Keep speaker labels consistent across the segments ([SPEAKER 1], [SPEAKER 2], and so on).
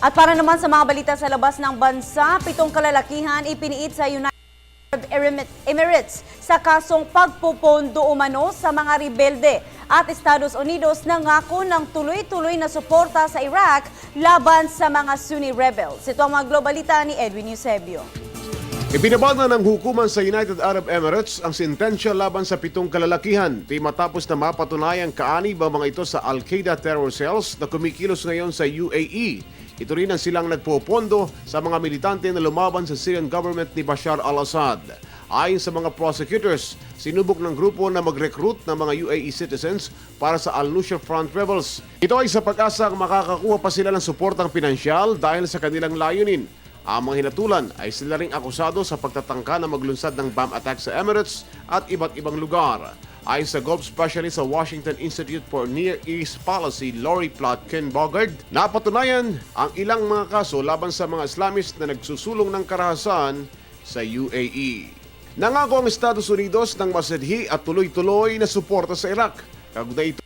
[SPEAKER 1] At para naman sa mga balita sa labas ng bansa, 7 kalalakihan ipiniit sa United Arab Emirates sa kasong pagpupondo umano sa mga rebelde. At Estados Unidos nangako ng tuloy-tuloy na suporta sa Iraq laban sa mga Sunni rebels. Ito ang mga globalita ni Edwin Eusebio.
[SPEAKER 2] Ibinabana ng hukuman sa United Arab Emirates ang sentensya laban sa 7 kalalakihan. Di matapos na mapatunayang kaanib ang mga ito sa Al-Qaeda terror cells na kumikilos ngayon sa UAE. Ito rin ang silang nagpopondo sa mga militante na lumaban sa Syrian government ni Bashar al-Assad. Ayon sa mga prosecutors, sinubok ng grupo na mag-recruit ng mga UAE citizens para sa Al-Nusra Front rebels. Ito ay sa pag-asang makakakuha pa sila ng suportang pinansyal dahil sa kanilang layunin. Ang mga hinatulan ay sila ring akusado sa pagtatangka na maglunsad ng bomb attack sa Emirates at iba't ibang lugar. Ayon sa Gulf Specialist sa Washington Institute for Near East Policy, Lori Plotkin-Bogard, napatunayan ang ilang mga kaso laban sa mga Islamist na nagsusulong ng karahasan sa UAE. Nangako ang Estados Unidos ng masidhi at tuloy-tuloy na suporta sa Iraq. Kaugnay ito,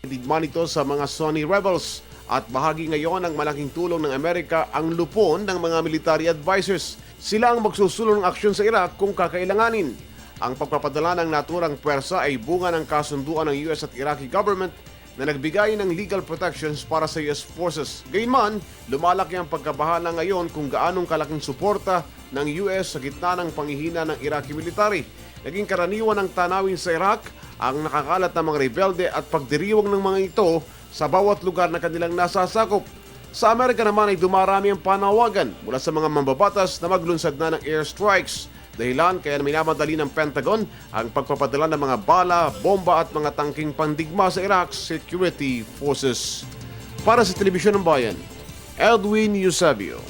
[SPEAKER 2] digman ito sa mga Sunni rebels. At bahagi ngayon ng malaking tulong ng Amerika ang lupon ng mga military advisors. Sila ang magsusulong ng aksyon sa Iraq kung kakailanganin. Ang pagpapadala ng naturang pwersa ay bunga ng kasunduan ng US at Iraqi government na nagbigay ng legal protections para sa US forces. Gayunman, lumalaki ang pagkabahala ngayon kung gaanong kalaking suporta ng US sa gitna ng panghihina ng Iraqi military. Naging karaniwan ng tanawin sa Iraq ang nakakalat ng mga rebelde at pagdiriwang ng mga ito sa bawat lugar na kanilang nasasakop. Sa Amerika naman ay dumarami ang panawagan mula sa mga mambabatas na maglunsad na ng airstrikes. Dahilan kaya minamadali ng Pentagon ang pagpapadala ng mga bala, bomba at mga tangking pandigma sa Iraq Security Forces. Para sa Telebisyon ng Bayan, Edwin Eusebio.